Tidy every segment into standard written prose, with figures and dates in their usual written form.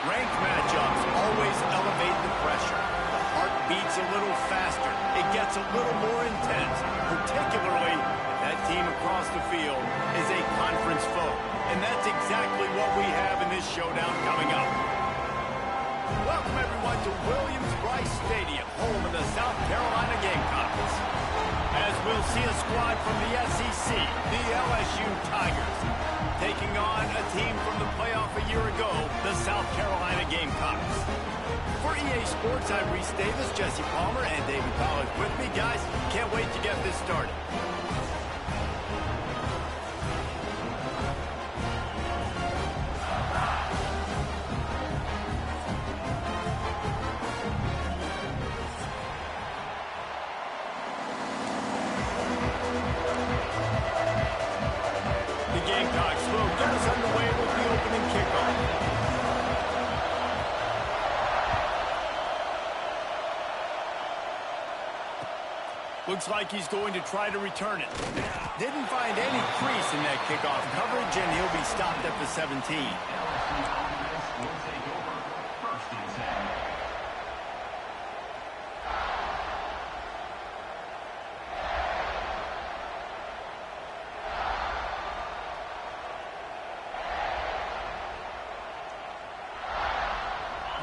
Ranked matchups always elevate the pressure. The heart beats a little faster. It gets a little more intense, particularly if that team across the field is a conference foe. And that's exactly what we have in this showdown coming up. Welcome, everyone, to Williams-Brice Stadium, home of the South Carolina Gamecocks. As we'll see a squad from the SEC, the LSU Tigers, taking on a team from the playoff a year ago, the South Carolina Gamecocks. For EA Sports, I'm Reese Davis, Jesse Palmer, and David Collins with me. Guys, can't wait to get this started. Looks like he's going to try to return it. Didn't find any crease in that kickoff coverage, and he'll be stopped at the 17.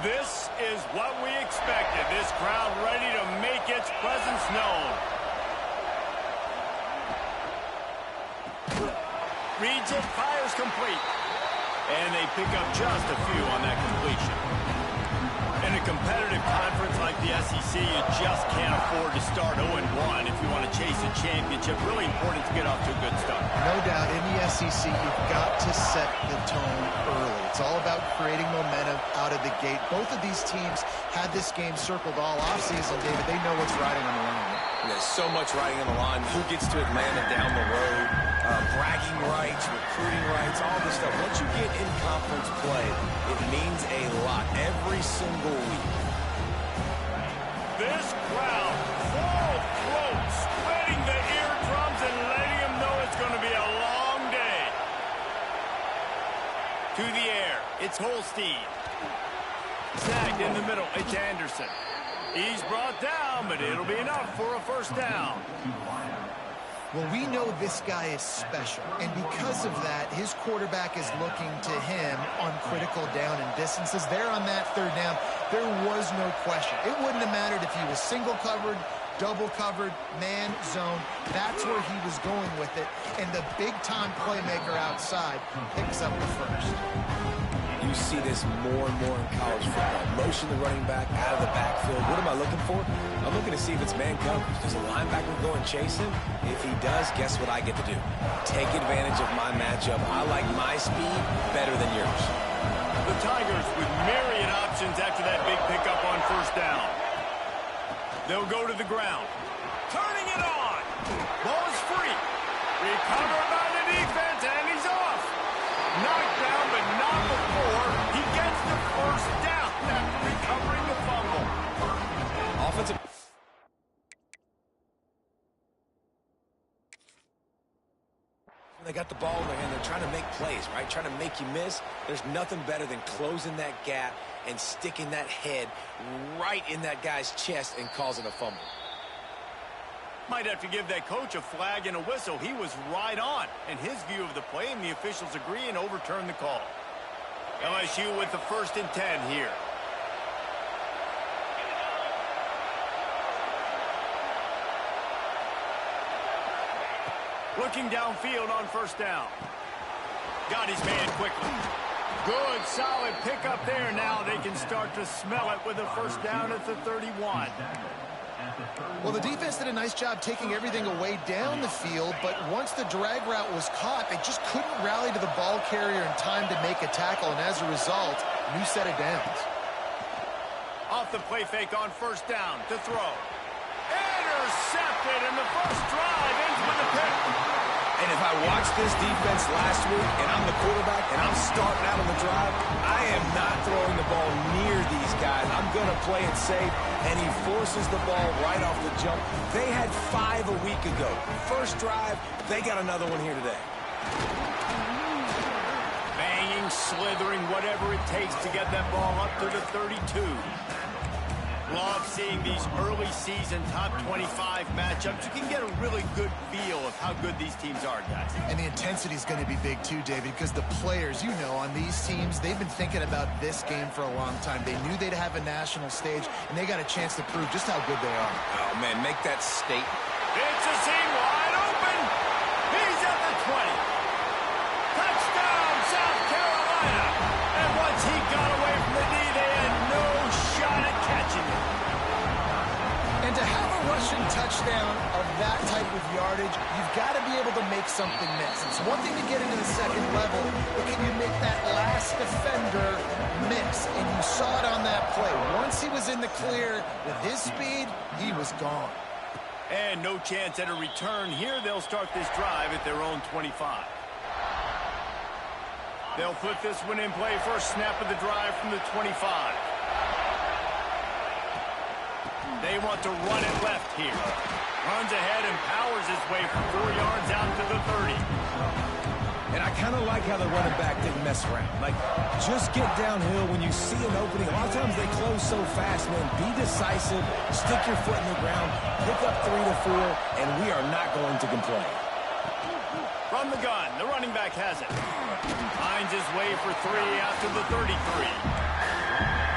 This is what we expected. This crowd ready to make its presence known. Reads it, fires complete. And they pick up just a few on that completion. In a competitive conference like the SEC, you just can't afford to start 0-1 if you want to chase a championship. Really important to get off to a good start. No doubt, in the SEC, you've got to set the tone early. It's all about creating momentum out of the gate. Both of these teams had this game circled all offseason, David. They know what's riding on the line. There's so much riding on the line. Who gets to Atlanta down the road? Bragging rights, recruiting rights, all this stuff. Once you get in conference play, it means a lot every single week. This crowd, full throat, splitting the eardrums and letting them know it's going to be a long day. To the air, it's Holstein. Snagged in the middle, it's Anderson. He's brought down, but it'll be enough for a first down. Well, we know this guy is special, and because of that, his quarterback is looking to him on critical down and distances. There on that third down, there was no question. It wouldn't have mattered if he was single covered, double covered, man, zone. That's where he was going with it, and the big-time playmaker outside picks up the first. You see this more and more in college football. Motion the running back out of the backfield. What am I looking for? I'm looking to see if it's man coverage. Does a linebacker go and chase him? If he does, guess what I get to do? Take advantage of my matchup. I like my speed better than yours. The Tigers with myriad options after that big pickup on first down. They'll go to the ground. Turning it on. Ball is free. Recovered by the defense, and he's off. Knocked down, but not before he gets the first down after recovering the fumble. Offensive. They got the ball in their hand. They're trying to make plays, right? Trying to make you miss. There's nothing better than closing that gap and sticking that head right in that guy's chest and causing a fumble. Might have to give that coach a flag and a whistle. He was right on in his view of the play, and the officials agree and overturn the call. LSU with the 1st and 10 here. Looking downfield on 1st down. Got his man quickly. Good, solid pickup there. Now they can start to smell it with a 1st down at the 31. Well, the defense did a nice job taking everything away down the field, but once the drag route was caught, they just couldn't rally to the ball carrier in time to make a tackle, and as a result, new set of downs. Off the play fake on 1st down to throw. Intercepted, and the first drive ends with a pick. And if I watched this defense last week and I'm the quarterback and I'm starting out on the drive, I am not throwing the ball near these guys. I'm going to play it safe, and he forces the ball right off the jump. They had 5 a week ago. First drive, they got another one here today. Banging, slithering, whatever it takes to get that ball up to the 32. Love seeing these early season top 25 matchups. You can get a really good feel of how good these teams are, guys. And the intensity is going to be big too, David, because the players, you know, on these teams, they've been thinking about this game for a long time. They knew they'd have a national stage, and they got a chance to prove just how good they are. Oh, man, make that statement. It's a seam wide open. He's at the 20. Touchdown, South Carolina. And once he got away from the D, they had no shot at catching him. And to have a rushing touchdown of that type of yardage, you've got to be able to make something miss. It's one thing to get into the second level, but can you make that last defender miss? And you saw it on that play. Once he was in the clear with his speed, he was gone. And no chance at a return here. They'll start this drive at their own 25. They'll put this one in play. First snap of the drive from the 25. They want to run it left here. Runs ahead and powers his way for 4 yards out to the 30. And I kind of like how the running back didn't mess around. Like, just get downhill when you see an opening. A lot of times they close so fast, man. Be decisive, stick your foot in the ground, pick up 3 to 4, and we are not going to complain. From the gun, the running back has it. Finds his way for 3 out to the 33.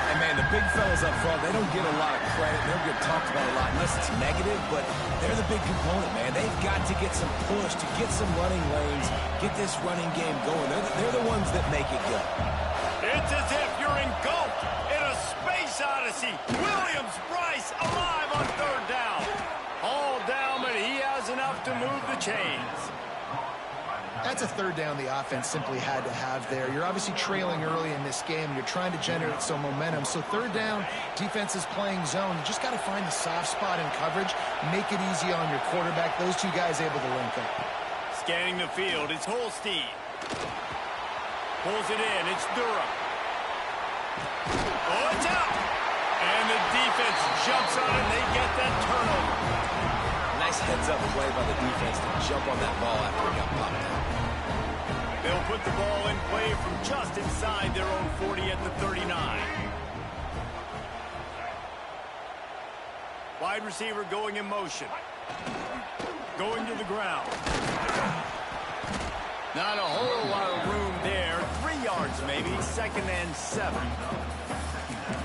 And, man, the big fellas up front, they don't get a lot of credit. They don't get talked about a lot unless it's negative, but they're the big component, man. They've got to get some push, to get some running lanes, get this running game going. They're the ones that make it go. It's as if you're engulfed in a space odyssey. Williams-Brice alive on 3rd down. All down, but he has enough to move the chains. That's a 3rd down the offense simply had to have there. You're obviously trailing early in this game. You're trying to generate some momentum. So 3rd down, defense is playing zone. You just got to find the soft spot in coverage, make it easy on your quarterback. Those two guys able to link up. Scanning the field, it's Holstein. Pulls it in, it's Durham. Oh, it's out! And the defense jumps on it, they get that turnover. Nice heads-up play by the defense to jump on that ball after it got popped out. They'll put the ball in play from just inside their own 40 at the 39. Wide receiver going in motion. Going to the ground. Not a whole lot of room there. 3 yards maybe, 2nd and 7.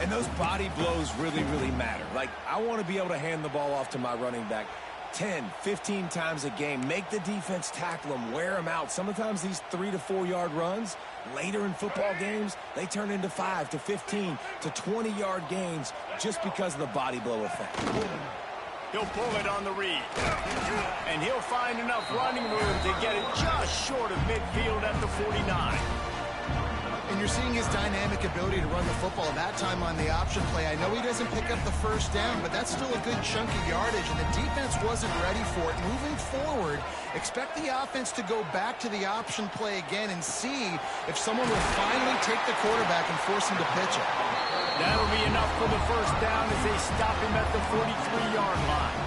And those body blows really, really matter. Like, I want to be able to hand the ball off to my running back 10, 15 times a game. Make the defense tackle them, wear them out. Sometimes these 3 to 4 yard runs, later in football games, they turn into 5 to 15 to 20 yard gains just because of the body blow effect. He'll pull it on the read. And he'll find enough running room to get it just short of midfield at the 49. And you're seeing his dynamic ability to run the football that time on the option play. I know he doesn't pick up the 1st down, but that's still a good chunk of yardage, and the defense wasn't ready for it. Moving forward, expect the offense to go back to the option play again and see if someone will finally take the quarterback and force him to pitch it. That'll be enough for the 1st down as they stop him at the 43-yard line.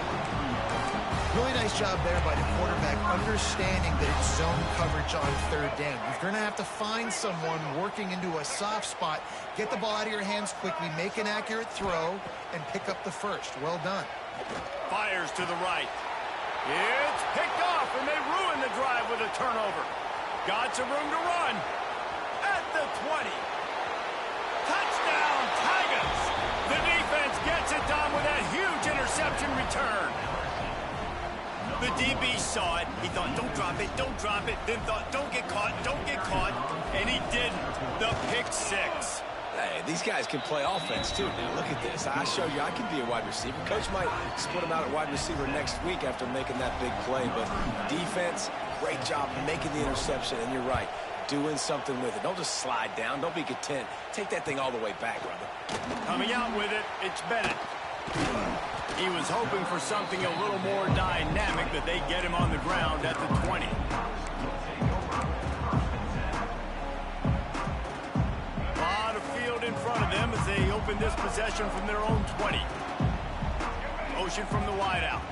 Really nice job there by the quarterback, understanding that it's zone coverage on third down. You're going to have to find someone working into a soft spot, get the ball out of your hands quickly, make an accurate throw, and pick up the first. Well done. Fires to the right. It's picked off, and they ruin the drive with a turnover. Got some room to run. At the 20. Touchdown, Tigers! The defense gets it done with that huge interception return. The DB saw it. He thought, don't drop it, don't drop it. Then thought, don't get caught, don't get caught. And he didn't. The pick six. Hey, these guys can play offense, too. Now, look at this. I showed you I can be a wide receiver. Coach might split him out at wide receiver next week after making that big play. But defense, great job making the interception. And you're right, doing something with it. Don't just slide down. Don't be content. Take that thing all the way back, brother. Coming out with it, it's Bennett. He was hoping for something a little more dynamic, but they get him on the ground at the 20. A lot of field in front of them as they open this possession from their own 20. Motion from the wideout.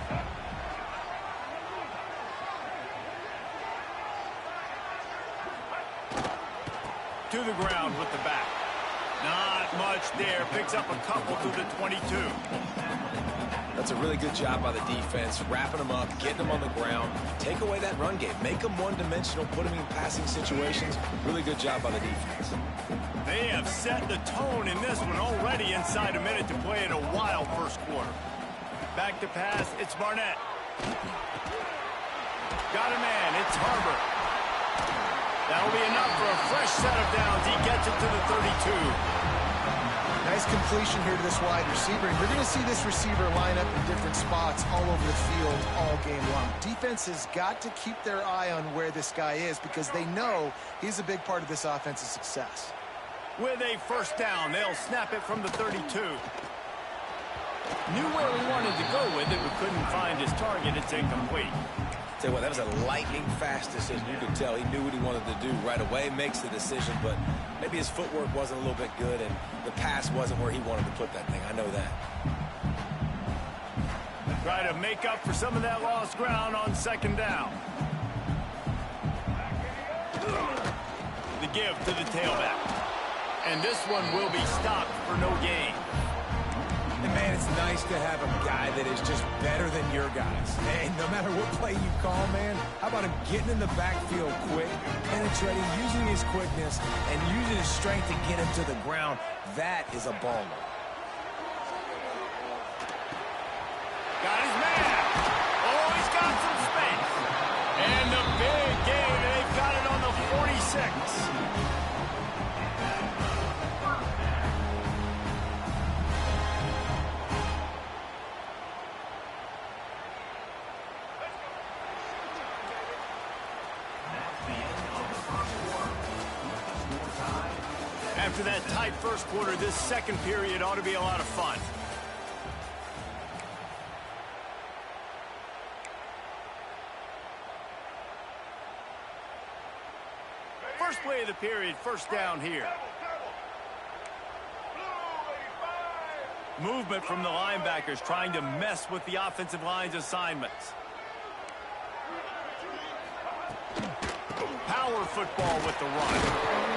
To the ground with the back. Not much there. Picks up a couple to the 22. That's a really good job by the defense, wrapping them up, getting them on the ground. Take away that run game. Make them one-dimensional, put them in passing situations. Really good job by the defense. They have set the tone in this one already inside a minute to play in a wild first quarter. Back to pass, it's Barnett. Got a man, it's Harbor. That'll be enough for a fresh set of downs. He gets it to the 32. Nice completion here to this wide receiver. And you're going to see this receiver line up in different spots all over the field all game long. Defense has got to keep their eye on where this guy is because they know he's a big part of this offense's success. With a first down, they'll snap it from the 32. Knew where he wanted to go with it, but couldn't find his target. It's incomplete. Tell you what, that was a lightning-fast decision. You could tell he knew what he wanted to do right away, makes the decision, but maybe his footwork wasn't a little bit good, and the pass wasn't where he wanted to put that thing. I know that. Try to make up for some of that lost ground on second down. The give to the tailback. And this one will be stopped for no gain. And man, it's nice to have a guy that is just better than your guys. Hey, no matter what play you call, man, how about him getting in the backfield quick, penetrating, using his quickness, and using his strength to get him to the ground. That is a baller. Got his man. Oh, he's got some space. And the big gain, they've got it on the 46. After that tight first quarter, this second period ought to be a lot of fun. First play of the period, first down here. Movement from the linebackers trying to mess with the offensive line's assignments. Power football with the run.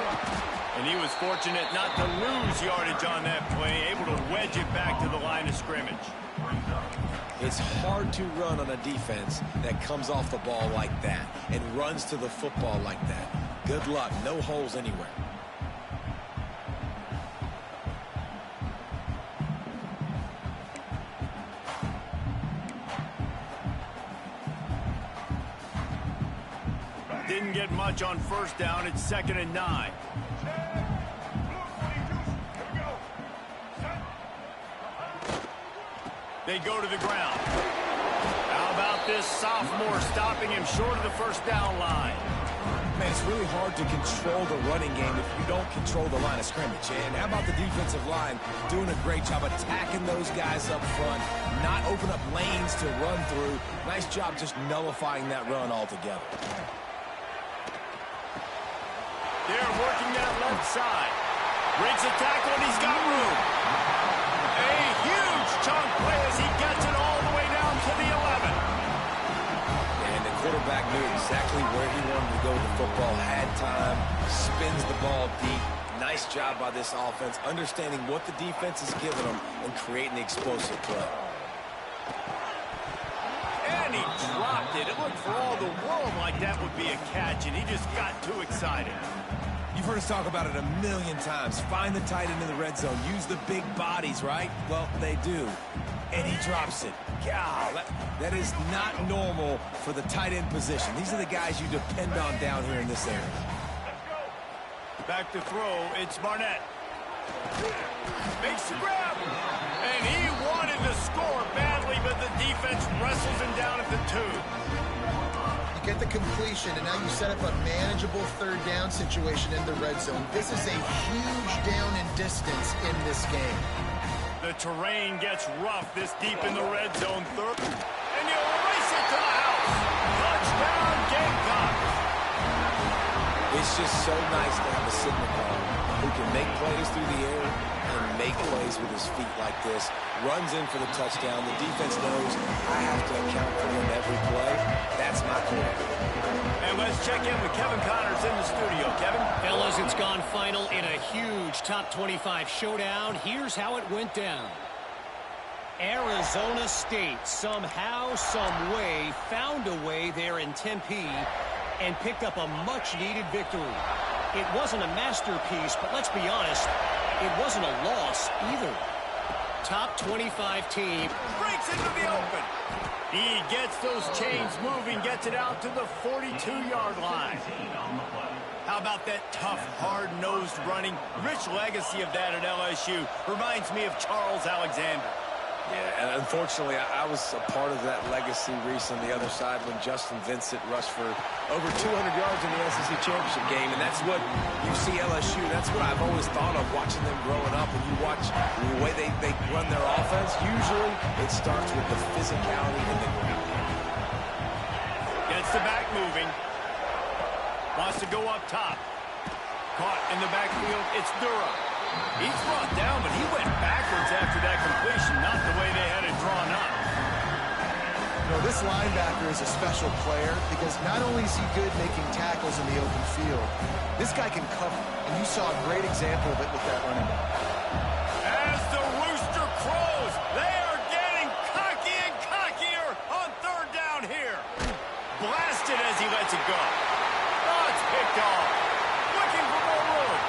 And he was fortunate not to lose yardage on that play, able to wedge it back to the line of scrimmage. It's hard to run on a defense that comes off the ball like that and runs to the football like that. Good luck. No holes anywhere. Didn't get much on first down. It's 2nd and 9. They go to the ground. How about this sophomore stopping him short of the first down line? Man, it's really hard to control the running game if you don't control the line of scrimmage. And how about the defensive line doing a great job attacking those guys up front, not open up lanes to run through. Nice job just nullifying that run altogether. They're working that left side. Breaks a tackle and he's got room. A huge chunk play as he gets it all the way down to the 11. exactly where he wanted to go with the football, had time, spins the ball deep. Nice job by this offense, understanding what the defense is giving them and creating the explosive play. And he dropped it. It looked for all the world like that would be a catch, and he just got too excited. You've heard us talk about it a million times. Find the tight end in the red zone. Use the big bodies, right? Well, they do. And he drops it. God, that is not normal for the tight end position. These are the guys you depend on down here in this area. Back to throw, it's Barnett. Makes the grab. And he wanted to score badly, but the defense wrestles him down at the 2. You get the completion, and now you set up a manageable third down situation in the red zone. This is a huge down in distance in this game. The terrain gets rough this deep in the red zone. Third. And you race it to the house. Touchdown, Gamecocks. It's just so nice to have a signal caller who can make plays through the air and make plays with his feet like this. Runs in for the touchdown. The defense knows I have to account for him every play. That's my call. And let's check in with Kevin Connors in the studio. Kevin? Fellas, it's gone final in a huge top 25 showdown. Here's how it went down. Arizona State somehow, some way, found a way there in Tempe and picked up a much-needed victory. It wasn't a masterpiece, but let's be honest, it wasn't a loss either. Top 25 team. Breaks into the open. He gets those chains moving, gets it out to the 42-yard line. How about that tough, hard-nosed running? Rich legacy of that at LSU. Reminds me of Charles Alexander. Yeah, and unfortunately, I was a part of that legacy, Reese, on the other side when Justin Vincent rushed for over 200 yards in the SEC championship game, and that's what you see LSU. That's what I've always thought of watching them growing up. When you watch the way they run their offense, usually it starts with the physicality in the ground. Gets the back moving. Wants to go up top. Caught in the backfield. It's Durham. He's brought down, but he went backwards after that completion, not the way they had it drawn up. You know, this linebacker is a special player because not only is he good making tackles in the open field, this guy can cover, and you saw a great example of it with that running back. As the rooster crows, they are getting cocky and cockier on third down here. Blasted as he lets it go. Oh, it's picked off. Looking for more room.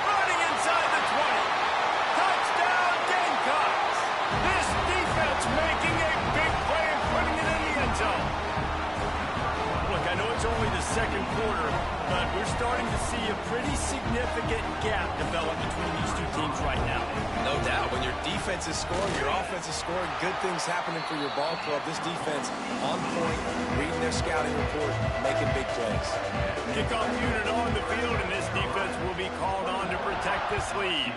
Running inside the 20. Touchdown, Gamecocks. This defense making a big play and putting it in the end zone. Look, I know it's only the second quarter, but we're starting to see a pretty significant gap develop between these two teams right now. No doubt. When your defense is scoring, your offense is scoring, good things happening for your ball club. This defense on point, reading their scouting report, making big plays. Kickoff unit on the field, and this defense will be called on to protect this lead.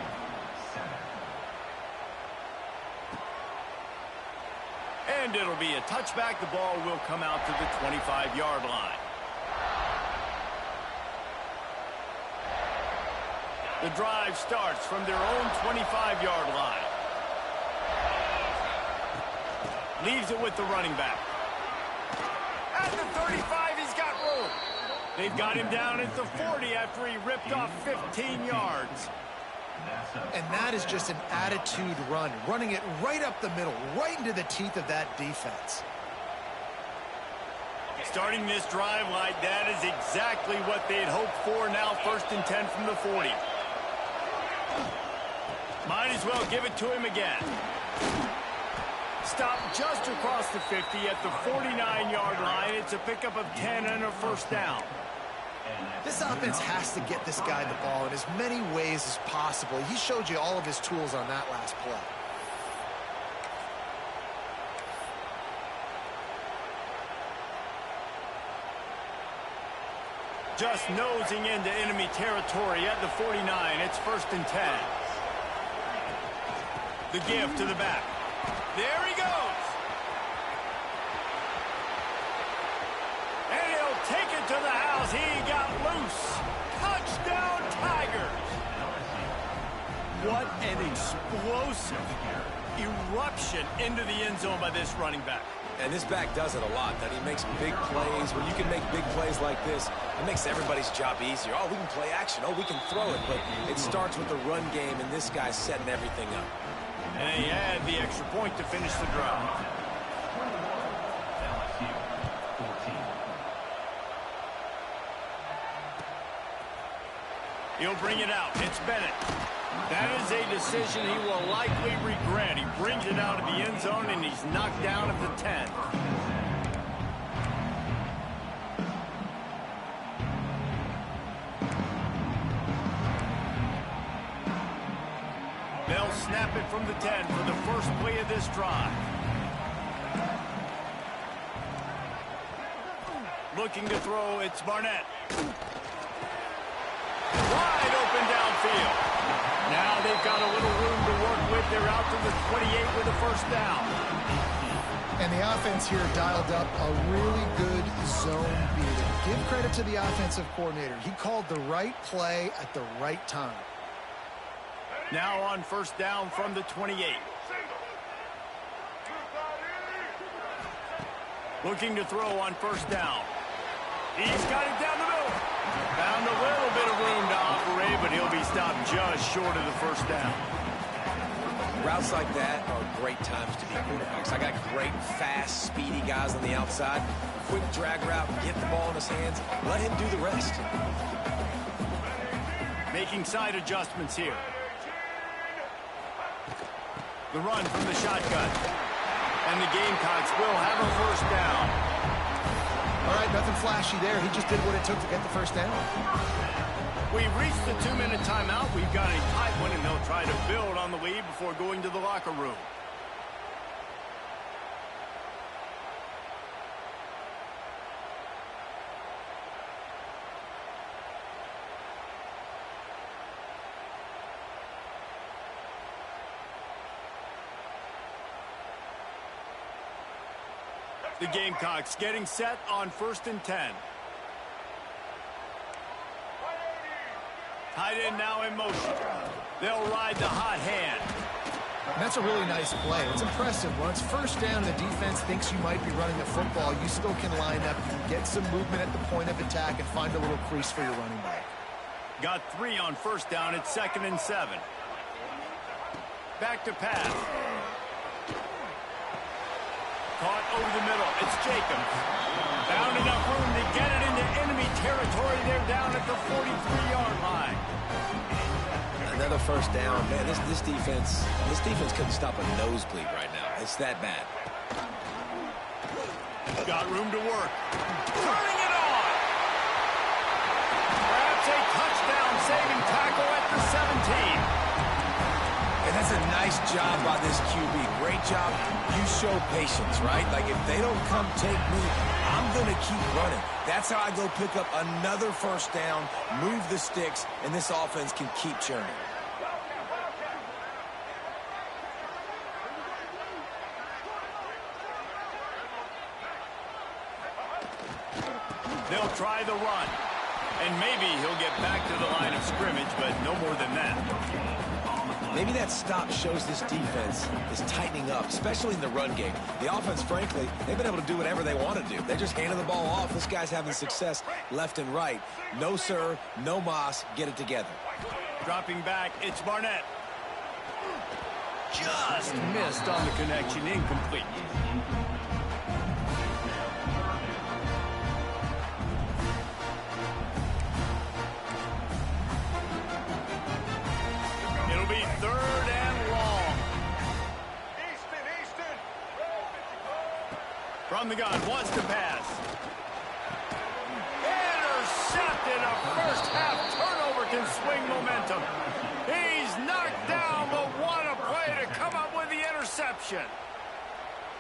And it'll be a touchback. The ball will come out to the 25-yard line. The drive starts from their own 25-yard line. Leaves it with the running back. At the 35, he's got room. They've got him down at the 40 after he ripped off 15 yards. And that is just an attitude run, running it right up the middle, right into the teeth of that defense. Starting this drive like that is exactly what they'd hoped for. Now 1st and 10 from the 40. Might as well give it to him again. Stop just across the 50 at the 49-yard line. It's a pickup of 10 and a first down. This offense has to get this guy the ball in as many ways as possible. He showed you all of his tools on that last play. Just nosing into enemy territory at the 49. It's 1st and 10. The give to the back. There he goes. And he'll take it to the house. He got loose. Touchdown, Tigers. What an explosive eruption into the end zone by this running back. And this back does it a lot, that he makes big plays. When you can make big plays like this, it makes everybody's job easier. Oh, we can play action. Oh, we can throw it. But it starts with the run game, and this guy's setting everything up. And he had the extra point to finish the drive. He'll bring it out. It's Bennett. That is a decision he will likely regret. He brings it out of the end zone, and he's knocked down at the 10. They'll snap it from the 10 for the first play of this drive. Looking to throw, it's Barnett. Wide open downfield. Now they've got a little room to work with. They're out to the 28 with a first down. And the offense here dialed up a really good zone beat. Give credit to the offensive coordinator. He called the right play at the right time. Now on first down from the 28. Looking to throw on first down. He's got it down the middle. Found a little bit of room to operate, but he'll be stopped just short of the first down. Routes like that are great times to be quarterbacks. I got great, fast, speedy guys on the outside. Quick drag route, get the ball in his hands, let him do the rest. Making side adjustments here. The run from the shotgun. And the Gamecocks will have a first down. All right, nothing flashy there. He just did what it took to get the first down. We've reached the 2-minute timeout. We've got a tight one, and they'll try to build on the lead before going to the locker room. The Gamecocks getting set on 1st and 10. Tight end now in motion. They'll ride the hot hand. And that's a really nice play. It's impressive. When it's first down, the defense thinks you might be running the football. You still can line up. You can get some movement at the point of attack and find a little crease for your running back. Got 3 on first down at 2nd and 7. Back to pass. Caught over the middle. It's Jacobs. Found enough room to get it into enemy territory. They're down at the 43-yard line. Another first down. Man, this defense couldn't stop a nosebleed right now. It's that bad. Got room to work. Turning it on. Perhaps a touchdown-saving tackle at the 17. And that's a nice job by this QB. Great job. You show patience, right? Like, if they don't come take me, I'm going to keep running. That's how I go pick up another first down, move the sticks, and this offense can keep churning. They'll try the run. And maybe he'll get back to the line of scrimmage, but no more than that. Maybe that stop shows this defense is tightening up, especially in the run game. The offense, frankly, they've been able to do whatever they want to do. They just handed the ball off. This guy's having success left and right. No, sir, no mas. Get it together. Dropping back, it's Barnett. Just missed on the connection, incomplete. It'll be 3rd and long. Easton. From the gun, wants to pass. Intercepted. A first half turnover can swing momentum. He's knocked down, but what a play to come up with the interception.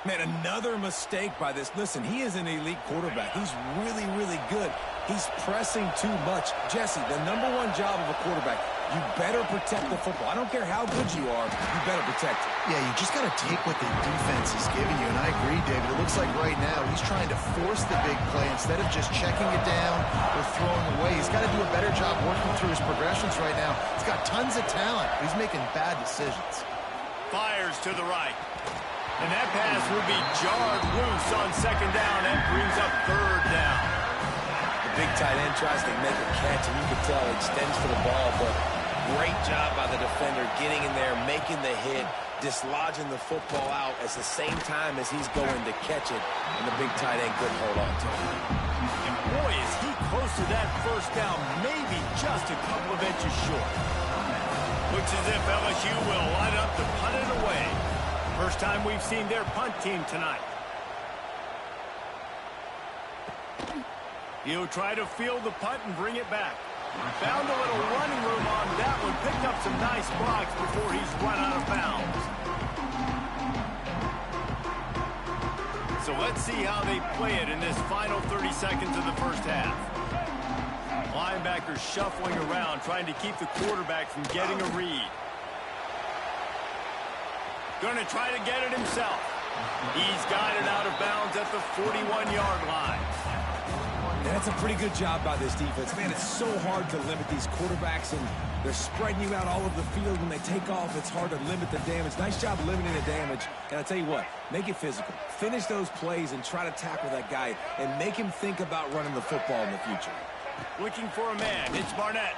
Man, another mistake by this. Listen, he is an elite quarterback. He's really, really good. He's pressing too much. Jesse, the #1 job of a quarterback, you better protect the football. I don't care how good you are, you better protect it. Yeah, you just got to take what the defense is giving you. And I agree, David. It looks like right now he's trying to force the big play instead of just checking it down or throwing away. He's got to do a better job working through his progressions right now. He's got tons of talent. He's making bad decisions. Fires to the right. And that pass will be jarred loose on second down. That brings up third down. The big tight end tries to make a catch, and you can tell he extends for the ball, but great job by the defender getting in there, making the hit, dislodging the football out at the same time as he's going to catch it, and the big tight end couldn't hold on to it. And boy, is he close to that first down, maybe just a couple of inches short. Looks as if LSU will line up to punt it away. First time we've seen their punt team tonight. He'll try to field the punt and bring it back. Found a little running room on that one. Picked up some nice blocks before he's run out of bounds. So let's see how they play it in this final 30 seconds of the first half. Linebackers shuffling around, trying to keep the quarterback from getting a read. Going to try to get it himself. He's got it out of bounds at the 41-yard line. That's a pretty good job by this defense. Man, it's so hard to limit these quarterbacks, and they're spreading you out all over the field. When they take off, it's hard to limit the damage. Nice job limiting the damage. And I'll tell you what, make it physical. Finish those plays and try to tackle that guy and make him think about running the football in the future. Looking for a man. It's Barnett.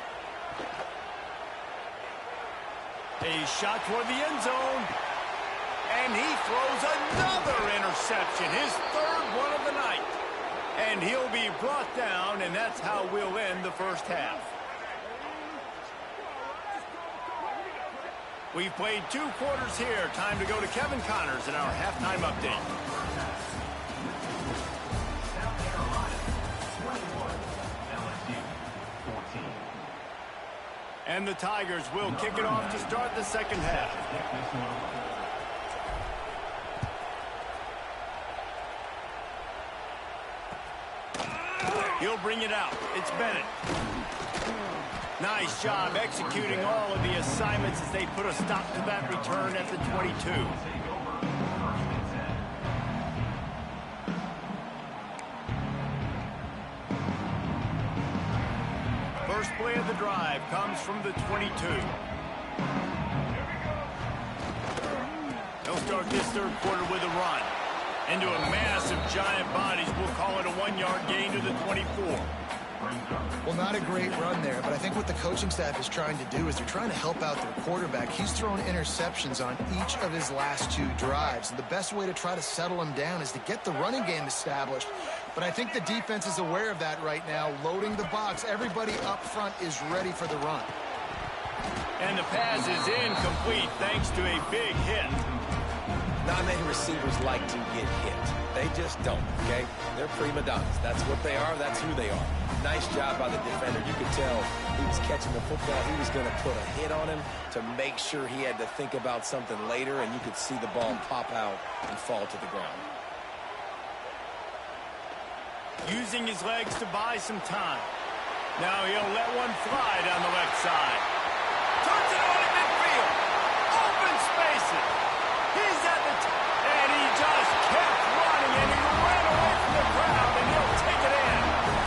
A shot toward the end zone. And he throws another interception. His third one of the night. And he'll be brought down, and that's how we'll end the first half. We've played 2 quarters here. Time to go to Kevin Connors in our halftime update. And the Tigers will kick it off to start the second half. He'll bring it out. It's Bennett. Nice job executing all of the assignments as they put a stop to that return at the 22. First play of the drive comes from the 22. They'll start this third quarter with a run. Into a mass of giant bodies. We'll call it a 1-yard gain to the 24. Well, not a great run there, but I think what the coaching staff is trying to do is they're trying to help out their quarterback. He's thrown interceptions on each of his last 2 drives, and the best way to try to settle him down is to get the running game established. But I think the defense is aware of that right now, loading the box. Everybody up front is ready for the run. And the pass is incomplete thanks to a big hit. Not many receivers like to get hit. They just don't, okay? They're prima donnas. That's what they are. That's who they are. Nice job by the defender. You could tell he was catching the football. He was going to put a hit on him to make sure he had to think about something later, and you could see the ball pop out and fall to the ground. Using his legs to buy some time. Now he'll let one fly down the left side. Turns it on in midfield. Open spaces. He's at the and he just kept running, and he ran away from the crowd, and he'll take it in.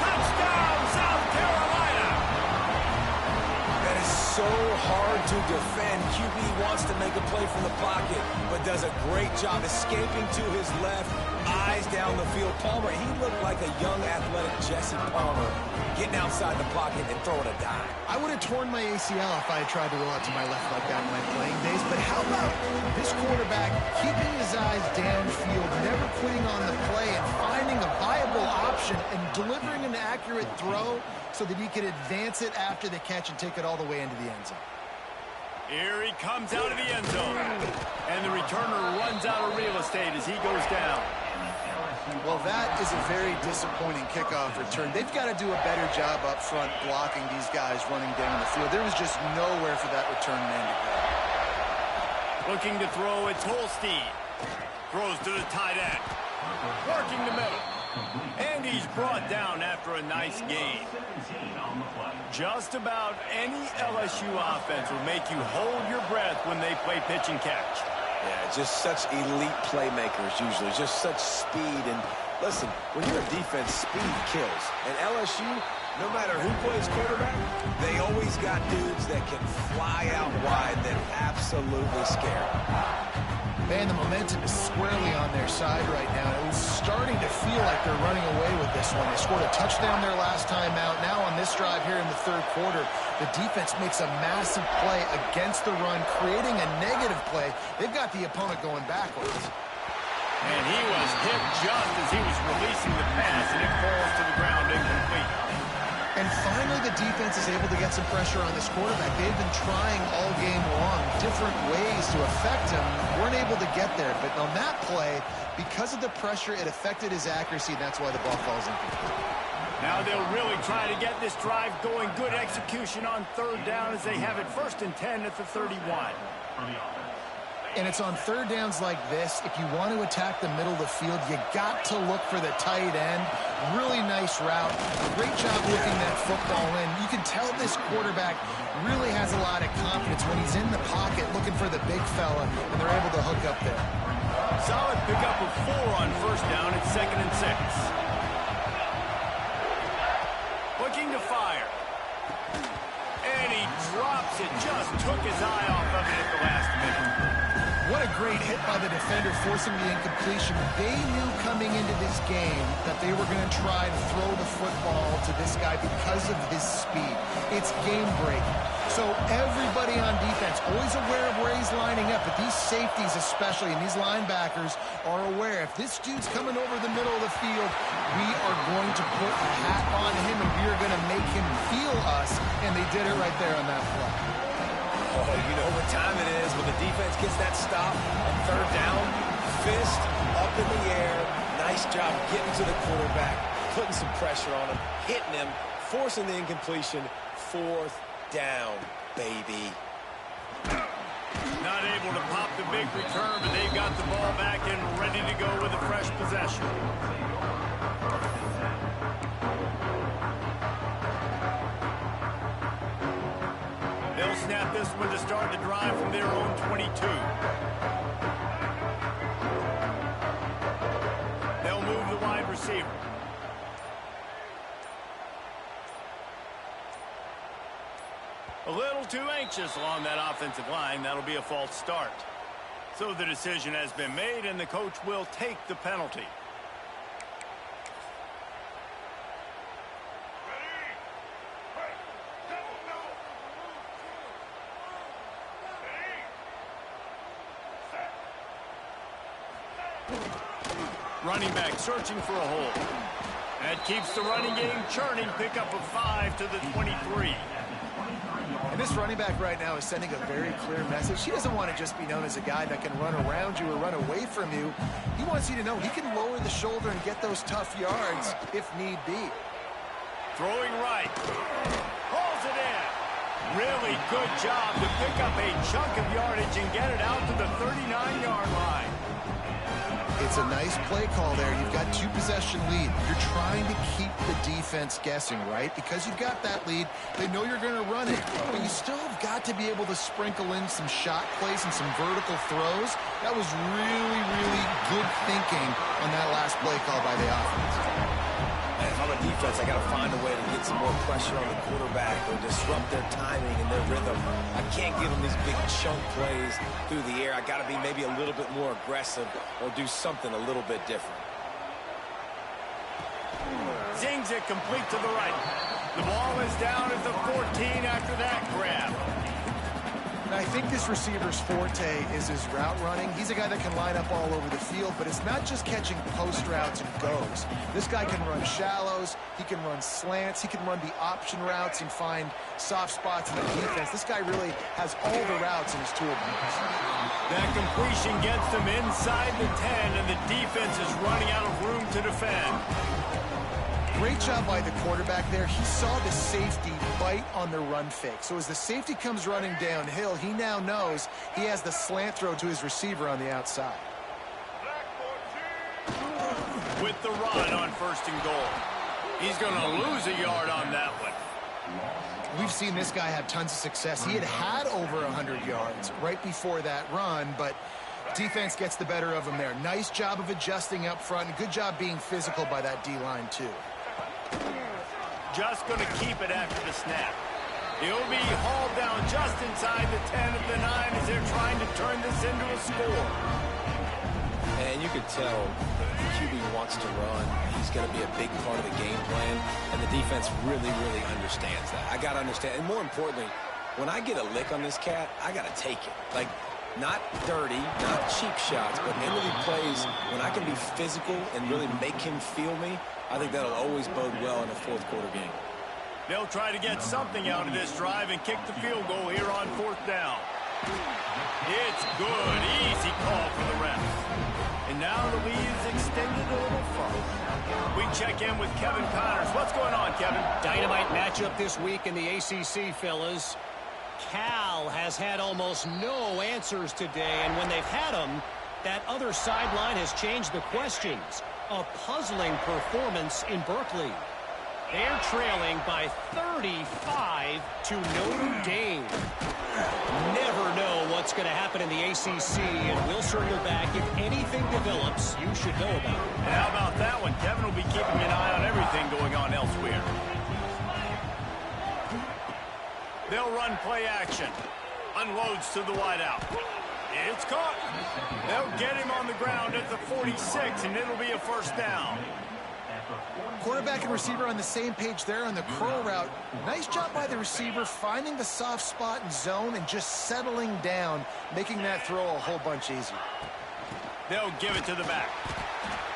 Touchdown, South Carolina. That is so hard to defend. QB wants to make a play from the pocket, but does a great job escaping to his left, eyes down the field. Palmer, he looked like a young athletic Jesse Palmer, getting outside the pocket and throwing a dime. I would have torn my ACL if I had tried to roll out to my left like that in my playing days, but how about this quarterback keeping his eyes downfield, never quitting on the play, and finding a viable option and delivering an accurate throw so that he could advance it after the catch and take it all the way into the end zone. Here he comes out of the end zone. And the returner runs out of real estate as he goes down. Well, that is a very disappointing kickoff return. They've got to do a better job up front blocking these guys running down the field. There was just nowhere for that return man to go. Looking to throw, it's Holstein. Throws to the tight end. Working the middle. And he's brought down after a nice gain. Just about any LSU offense will make you hold your breath when they play pitch and catch. Yeah, just such elite playmakers usually, just such speed. And listen, when you're a defense, speed kills. And LSU, no matter who plays quarterback, they always got dudes that can fly out wide that absolutely scare. Man, the momentum is squarely on their side right now. It was starting to feel like they're running away with this one. They scored a touchdown their last time out. Now on this drive here in the third quarter, the defense makes a massive play against the run, creating a negative play. They've got the opponent going backwards. And he was hit just as he was releasing the pass, and it falls to the ground incomplete. And finally, the defense is able to get some pressure on this quarterback. They've been trying all game long different ways to affect him. Weren't able to get there. But on that play, because of the pressure, it affected his accuracy, and that's why the ball falls incomplete. Now they'll really try to get this drive going. Good execution on third down as they have it 1st and 10 at the 31. And it's on third downs like this. If you want to attack the middle of the field, you got to look for the tight end. Really nice route. Great job looking that football in. You can tell this quarterback really has a lot of confidence when he's in the pocket looking for the big fella, and they're able to hook up there. Solid pickup of 4 on 1st down at 2nd and 6. Looking to fire. And he drops it. Just took his eye off of it at the last minute. What a great hit by the defender, forcing the incompletion. They knew coming into this game that they were going to try to throw the football to this guy because of his speed. It's game-breaking. So everybody on defense, always aware of where he's lining up, but these safeties especially, and these linebackers are aware. If this dude's coming over the middle of the field, we are going to put a hat on him, and we are going to make him feel us, and they did it right there on that play. Oh, you know what time it is when the defense gets that stop on third down. Fist up in the air. Nice job getting to the quarterback, putting some pressure on him, hitting him, forcing the incompletion. 4th down, baby. Not able to pop the big return, but they've got the ball back and ready to go with a fresh possession. They'll snap this one to start the drive from their own 22. They'll move the wide receiver. A little too anxious along that offensive line. That'll be a false start. So the decision has been made, and the coach will take the penalty. Running back searching for a hole. That keeps the running game churning. Pickup of 5 to the 23. And this running back right now is sending a very clear message. He doesn't want to just be known as a guy that can run around you or run away from you. He wants you to know he can lower the shoulder and get those tough yards if need be. Throwing right. Hauls it in. Really good job to pick up a chunk of yardage and get it out to the 39-yard line. It's a nice play call there. You've got 2-possession lead. You're trying to keep the defense guessing, right? Because you've got that lead, they know you're going to run it. But you still have got to be able to sprinkle in some shot plays and some vertical throws. That was really, really good thinking on that last play call by the offense. And if I'm a defense, I got to find a way to get some more pressure on the quarterback or disrupt their timing and their rhythm. I can't give them these big chunk plays through the air. I got to be maybe a little bit more aggressive or do something a little bit different. Zings it complete to the right. The ball is down at the 14 after that grab. Now, I think this receiver's forte is his route running. He's a guy that can line up all over the field, but it's not just catching post routes and goes. This guy can run shallows, he can run slants, he can run the option routes and find soft spots in the defense. This guy really has all the routes in his toolbox. That completion gets them inside the 10, and the defense is running out of room to defend. Great job by the quarterback there. He saw the safety bite on the run fake. So as the safety comes running downhill, he now knows he has the slant throw to his receiver on the outside. With the run on 1st and goal. He's going to lose a yard on that one. We've seen this guy have tons of success. He had over 100 yards right before that run, but defense gets the better of him there. Nice job of adjusting up front. Good job being physical by that D-line, too. Just going to keep it after the snap. He'll be hauled down just inside the 10 of the 9 as they're trying to turn this into a score. you could tell the QB wants to run. He's going to be a big part of the game plan, and the defense really, really understands that. I got to understand, and more importantly, when I get a lick on this cat, I got to take it. Like, not dirty, not cheap shots, but in the plays, when I can be physical and really make him feel me, I think that'll always bode well in a fourth quarter game. They'll try to get something out of this drive and kick the field goal here on fourth down. It's good. Easy call for the refs. And now the lead is extended a little further. We check in with Kevin Connors. What's going on, Kevin? Dynamite matchup this week in the ACC, fellas. Cal has had almost no answers today, and when they've had them, that other sideline has changed the questions. A puzzling performance in Berkeley. They're trailing by 35 to Notre Dame. Never know what's going to happen in the ACC, and we'll circle back. If anything develops, you should know about it. And how about that one? Kevin will be keeping an eye on everything going on elsewhere. They'll run play action. Unloads to the wideout. It's caught. They'll get him on the ground at the 46, and it'll be a first down. Quarterback and receiver on the same page there on the curl route. Nice job by the receiver finding the soft spot in zone and just settling down, making that throw a whole bunch easier. They'll give it to the back.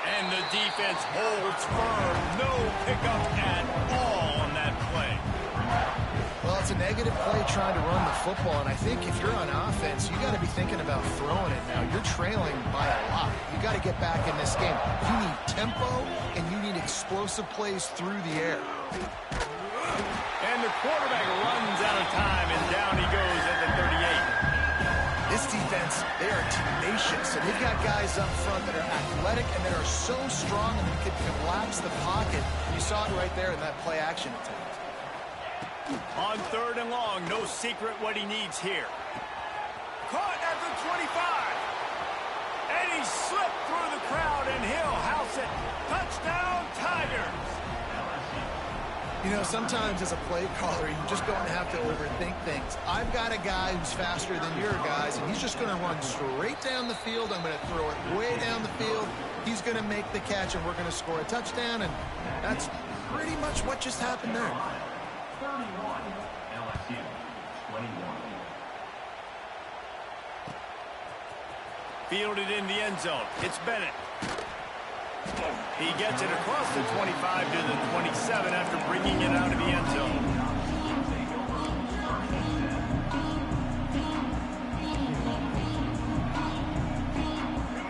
And the defense holds firm. No pickup at all on that play. Well, it's a negative play trying to run the football, and I think if you're on offense, you got to be thinking about throwing it now. You're trailing by a lot. You got to get back in this game. You need tempo, and you need explosive plays through the air. And the quarterback runs out of time, and down he goes at the 38. This defense, they are tenacious, and they've got guys up front that are athletic and that are so strong and that can collapse the pocket. You saw it right there in that play action attempt. On third and long, no secret what he needs here. Caught at the 25. And he slipped through the crowd, and he'll house it. Touchdown, Tigers. You know, sometimes as a play caller, you just don't have to overthink things. I've got a guy who's faster than your guys, and he's just going to run straight down the field. I'm going to throw it way down the field. He's going to make the catch, and we're going to score a touchdown, and that's pretty much what just happened there. 31, LSU, 21. Fielded in the end zone. It's Bennett. He gets it across the 25 to the 27 after bringing it out of the end zone.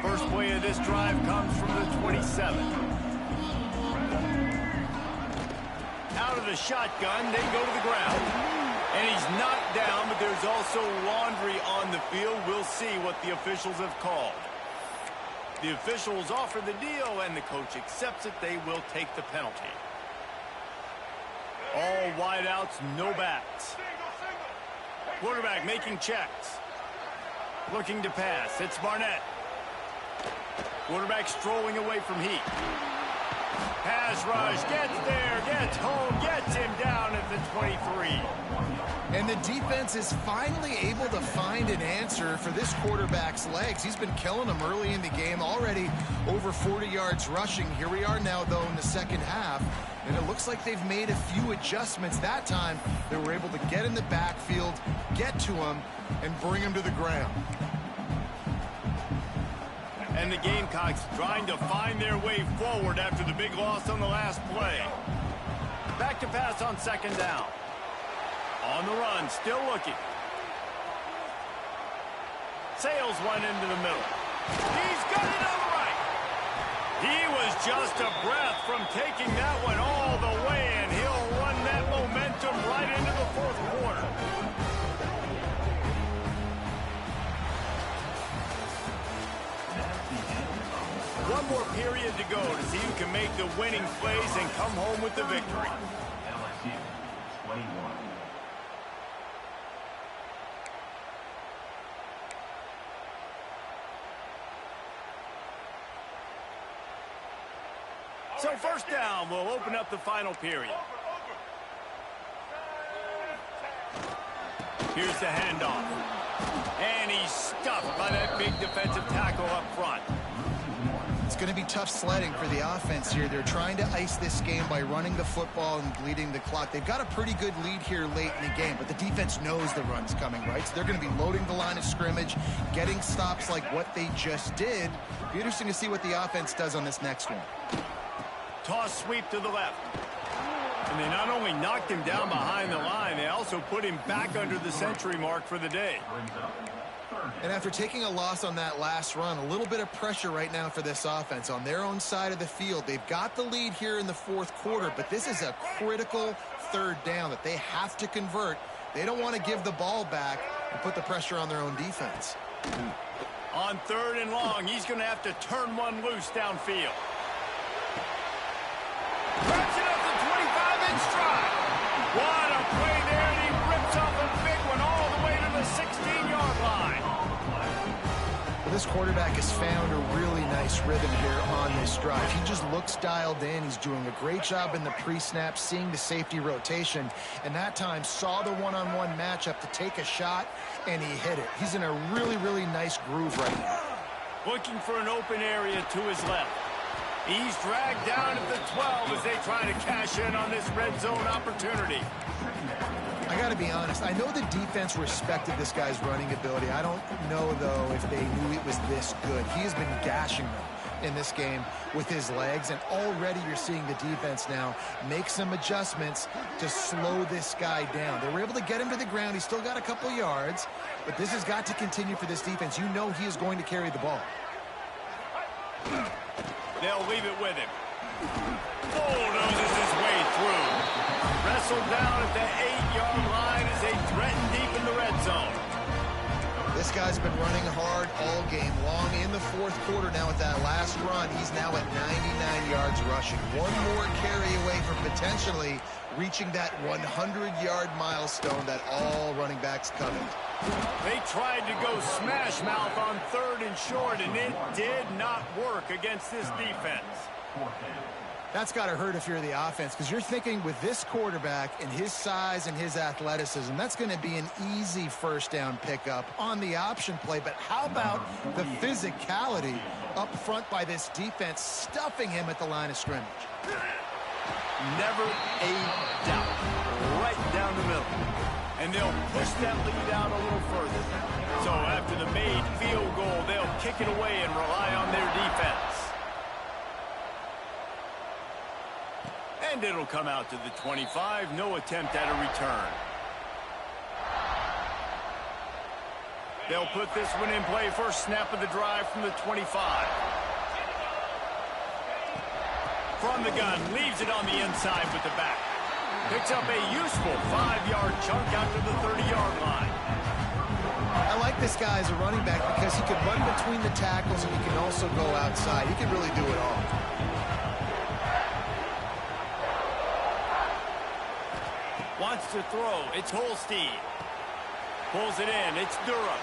First play of this drive comes from the 27. Out of the shotgun, they go to the ground. And he's knocked down, but there's also laundry on the field. We'll see what the officials have called. The officials offer the deal, and the coach accepts it. They will take the penalty. All wideouts, no backs. Quarterback making checks. Looking to pass. It's Barnett. Quarterback strolling away from heat. Pass rush, gets there, gets home, gets him down at the 23. And the defense is finally able to find an answer for this quarterback's legs. He's been killing them early in the game, already over 40 yards rushing. Here we are now, though, in the second half. And it looks like they've made a few adjustments. That time, they were able to get in the backfield, get to him, and bring him to the ground. And the Gamecocks trying to find their way forward after the big loss on the last play. Back to pass on second down. On the run, still looking. Sails one into the middle. He's got it on the right. He was just a breath from taking that one all the way, and he'll run that momentum right into the fourth quarter. One more period to go to see who can make the winning plays and come home with the victory. LSU, 21. So first down, we'll open up the final period. Here's the handoff. And he's stuffed by that big defensive tackle up front. going to be tough sledding for the offense here. They're trying to ice this game by running the football and bleeding the clock. They've got a pretty good lead here late in the game, but the defense knows the run's coming, right? So they're going to be loading the line of scrimmage, getting stops like what they just did. It'll be interesting to see what the offense does on this next one. Toss sweep to the left. And they not only knocked him down behind the line, they also put him back under the century mark for the day. And after taking a loss on that last run, a little bit of pressure right now for this offense on their own side of the field. They've got the lead here in the fourth quarter, but this is a critical third down that they have to convert. They don't want to give the ball back and put the pressure on their own defense. On 3rd and long, he's going to have to turn one loose downfield. Grabs it up to 25-inch stride. What a play there, and he rips off a big one all the way to the 16-yard line. Well, this quarterback has found a really nice rhythm here on this drive. He just looks dialed in. He's doing a great job in the pre-snap, seeing the safety rotation, and that time saw the one-on-one matchup to take a shot, and he hit it. He's in a really, really nice groove right now. Looking for an open area to his left. He's dragged down at the 12 as they try to cash in on this red zone opportunity. I got to be honest. I know the defense respected this guy's running ability. I don't know, though, if they knew it was this good. He has been gashing them in this game with his legs, and already you're seeing the defense now make some adjustments to slow this guy down. They were able to get him to the ground. He's still got a couple yards, but this has got to continue for this defense. You know he is going to carry the ball. They'll leave it with him. Bulldozes his way through. Wrestled down at the 8-yard line as they threaten deep in the red zone. This guy's been running hard all game long in the fourth quarter. Now with that last run, he's now at 99 yards rushing. One more carry away from potentially reaching that 100-yard milestone that all running backs covet. They tried to go smash mouth on 3rd and short, and it did not work against this defense. That's got to hurt if you're the offense, because you're thinking with this quarterback and his size and his athleticism, that's going to be an easy first down pickup on the option play. But how about the physicality up front by this defense, stuffing him at the line of scrimmage? Never a doubt. Right down the middle. And they'll push that lead out a little further. So after the made field goal, they'll kick it away and rely on their defense. And it'll come out to the 25. No attempt at a return. They'll put this one in play. First snap of the drive from the 25. From the gun, leaves it on the inside with the back. Picks up a useful 5-yard chunk out to the 30-yard line. I like this guy as a running back because he can run between the tackles and he can also go outside. He can really do it all. Wants to throw. It's Holstein. Pulls it in. It's Durham.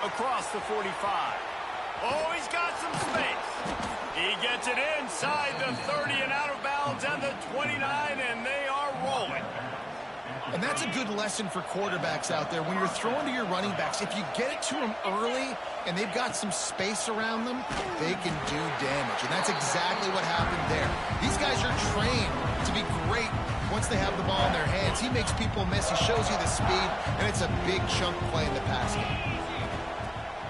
Across the 45. Oh, he's got some space. He gets it inside the 30 and out of bounds at the 29, and they are rolling. And that's a good lesson for quarterbacks out there. When you're throwing to your running backs, if you get it to them early and they've got some space around them, they can do damage. And that's exactly what happened there. These guys are trained to be great once they have the ball in their hands. He makes people miss. He shows you the speed, and it's a big chunk play in the pass game.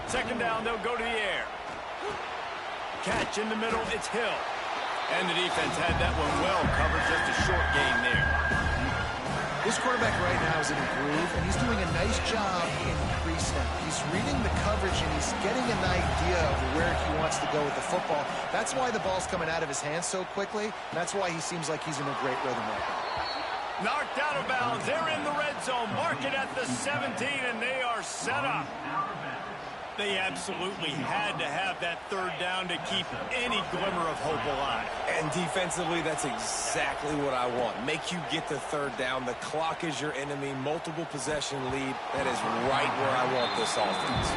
Second down, they'll go to the air. Catch in the middle, it's Hill. And the defense had that one well covered, just a short gain there. This quarterback right now is in a groove, and he's doing a nice job in pre-snap. He's reading the coverage, and he's getting an idea of where he wants to go with the football. That's why the ball's coming out of his hands so quickly. That's why he seems like he's in a great rhythm right now. Knocked out of bounds. They're in the red zone. Mark it at the 17, and they are set up. They absolutely had to have that third down to keep any glimmer of hope alive. And defensively, that's exactly what I want. Make you get the third down. The clock is your enemy. Multiple possession lead. That is right where I want this offense.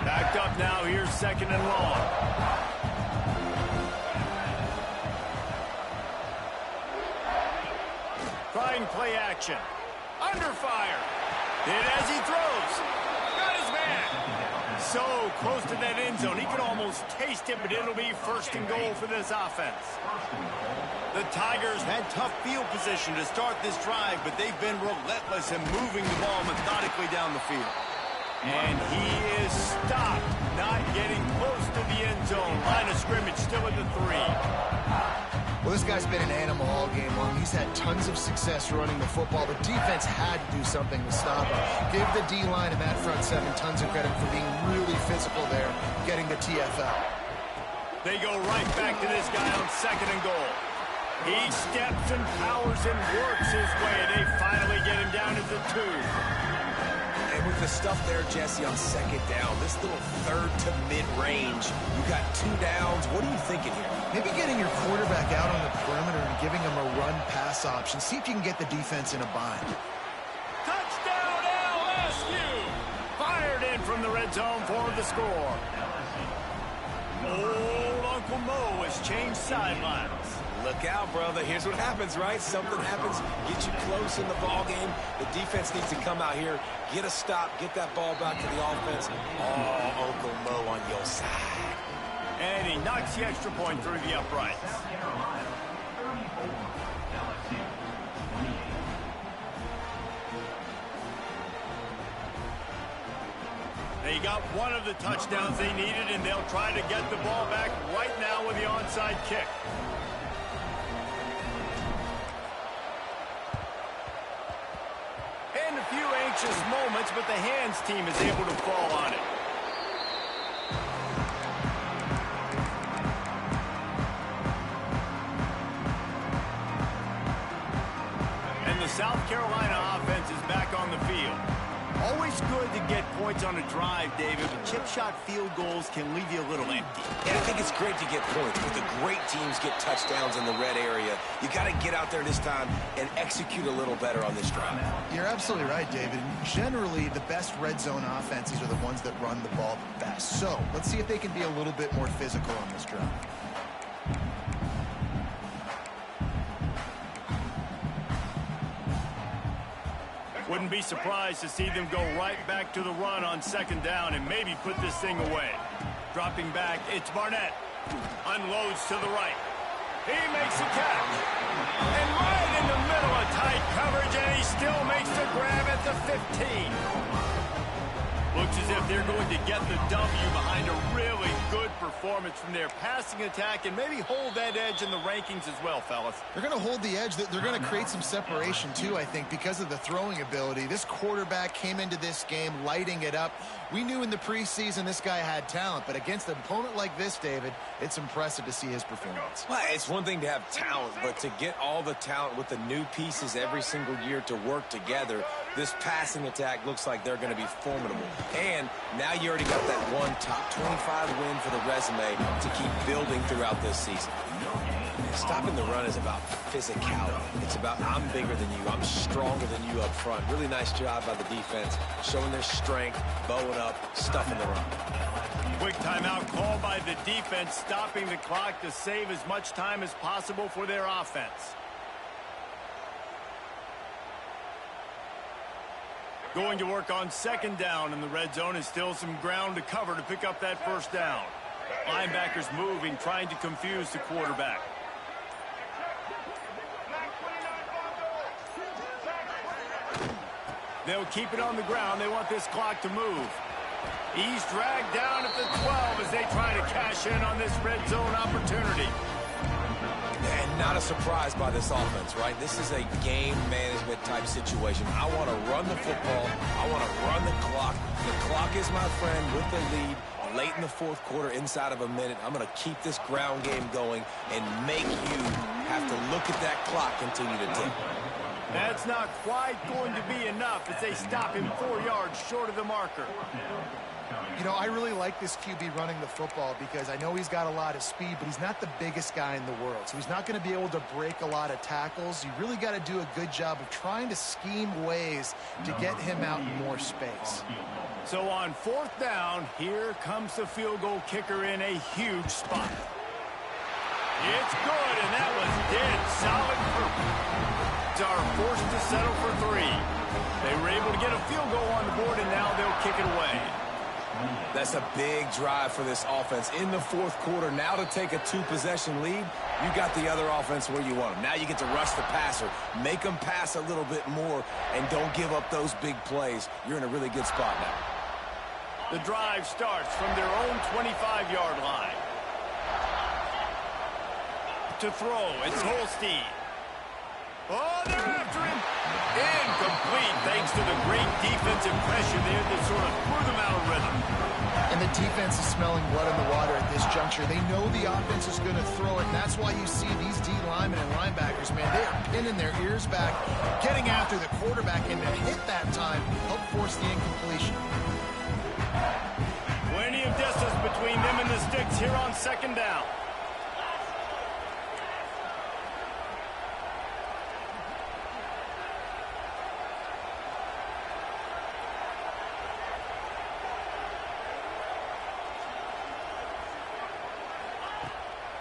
Backed up now. Here's second and long. Trying play action. Under fire. Did as he throws. Got his man. So close to that end zone. He could almost taste it, but it'll be first and goal for this offense. The Tigers had tough field position to start this drive, but they've been relentless in moving the ball methodically down the field. And he is stopped, not getting close to the end zone. Line of scrimmage still at the 3. Well, this guy's been an animal all game long. He's had tons of success running the football. The defense had to do something to stop him. Give the D-line and that front seven tons of credit for being really physical there, getting the TFL. They go right back to this guy on second and goal. He steps and powers and works his way, and they finally get him down to the 2. And with the stuff there, Jesse, on second down, this little third to mid-range, you got 2 downs. What are you thinking here? Maybe getting your quarterback out on the perimeter and giving him a run-pass option. See if you can get the defense in a bind. Touchdown, LSU! Fired in from the red zone for the score. Old Uncle Mo has changed sidelines. Look out, brother. Here's what happens, right? Something happens, get you close in the ball game. The defense needs to come out here, get a stop, get that ball back to the offense. Oh, Uncle Mo on your side. And he knocks the extra point through the uprights. They got one of the touchdowns they needed, and they'll try to get the ball back right now with the onside kick. And a few anxious moments, but the hands team is able to fall on it. And the South Carolina offense is back on the field. Always good to get points on a drive, David, but chip shot field goals can leave you a little empty. And I think it's great to get points, but the great teams get touchdowns in the red area. You got to get out there this time and execute a little better on this drive. You're absolutely right, David. Generally, the best red zone offenses are the ones that run the ball the best. So let's see if they can be a little bit more physical on this drive. Wouldn't be surprised to see them go right back to the run on second down and maybe put this thing away. Dropping back, it's Barnett. Unloads to the right. He makes a catch. And right in the middle of tight coverage, and he still makes the grab at the 15. Looks as if they're going to get the W behind a really good performance from their passing attack and maybe hold that edge in the rankings as well, fellas. They're going to hold the edge. They're going to create some separation, too, I think, because of the throwing ability. This quarterback came into this game lighting it up. We knew in the preseason this guy had talent, but against an opponent like this, David, it's impressive to see his performance. Well, it's one thing to have talent, but to get all the talent with the new pieces every single year to work together, this passing attack looks like they're going to be formidable. And now you already got that one top 25 win for the resume to keep building throughout this season. Stopping the run is about physicality. It's about I'm bigger than you. I'm stronger than you up front. Really nice job by the defense, showing their strength, bowing up, stuffing the run. Quick timeout called by the defense, stopping the clock to save as much time as possible for their offense. Going to work on second down in the red zone, and still some ground to cover to pick up that first down. Linebackers moving, trying to confuse the quarterback. They'll keep it on the ground. They want this clock to move. He's dragged down at the 12 as they try to cash in on this red zone opportunity. And not a surprise by this offense, right? This is a game management type situation. I want to run the football. I want to run the clock. The clock is my friend with the lead. Late in the fourth quarter, inside of a minute, I'm going to keep this ground game going and make you have to look at that clock continue to tick. That's not quite going to be enough as they stop him 4 yards short of the marker. You know, I really like this QB running the football because I know he's got a lot of speed, but he's not the biggest guy in the world. So he's not going to be able to break a lot of tackles. You really got to do a good job of trying to scheme ways to get him out in more space. So on fourth down, here comes the field goal kicker in a huge spot. It's good, and that was dead solid proof. Aggies are forced to settle for 3. They were able to get a field goal on the board, and now they'll kick it away. That's a big drive for this offense in the fourth quarter. Now to take a 2-possession lead, you got the other offense where you want them. Now you get to rush the passer, make them pass a little bit more, and don't give up those big plays. You're in a really good spot now. The drive starts from their own 25-yard line. To throw, it's Holstein. Oh, they're after him. Incomplete, thanks to the great defensive pressure there that sort of threw them out of rhythm. And the defense is smelling blood in the water at this juncture. They know the offense is going to throw it, and that's why you see these D linemen and linebackers, man, they are pinning their ears back, getting after the quarterback, and to hit that time, help force the incompletion. Plenty of distance between them and the sticks here on second down.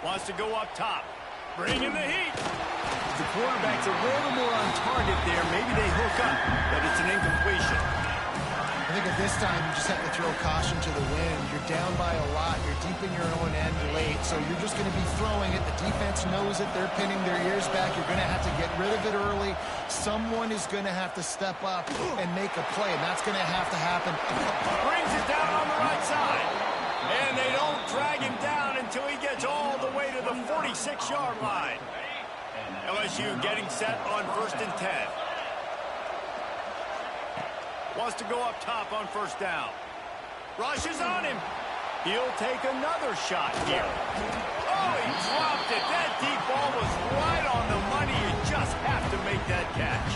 Wants to go up top. Bring in the heat. The quarterback's a little more on target there. Maybe they hook up, but it's an incompletion. I think at this time, you just have to throw caution to the wind. You're down by a lot. You're deep in your own end late, so you're just going to be throwing it. The defense knows it. They're pinning their ears back. You're going to have to get rid of it early. Someone is going to have to step up and make a play, and that's going to have to happen. Brings it down on the right side. And they don't drag him down until he gets all the way to the 46-yard line. LSU getting set on 1st and 10. Wants to go up top on 1st down. Rushes on him. He'll take another shot here. Oh, he dropped it. That deep ball was right on the money. You just have to make that catch.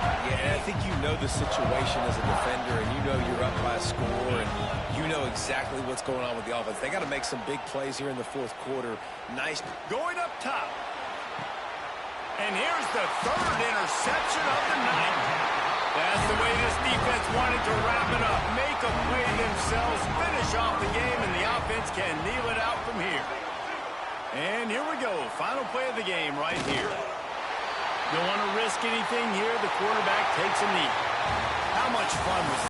Yeah, I think you know the situation as a defender, and you know you're up by a score, and you know exactly what's going on with the offense. They got to make some big plays here in the fourth quarter. Nice. Going up top. And here's the 3rd interception of the night. That's the way this defense wanted to wrap it up. Make a play themselves, finish off the game, and the offense can kneel it out from here. And here we go. Final play of the game right here. Don't want to risk anything here. The quarterback takes a knee. How much fun was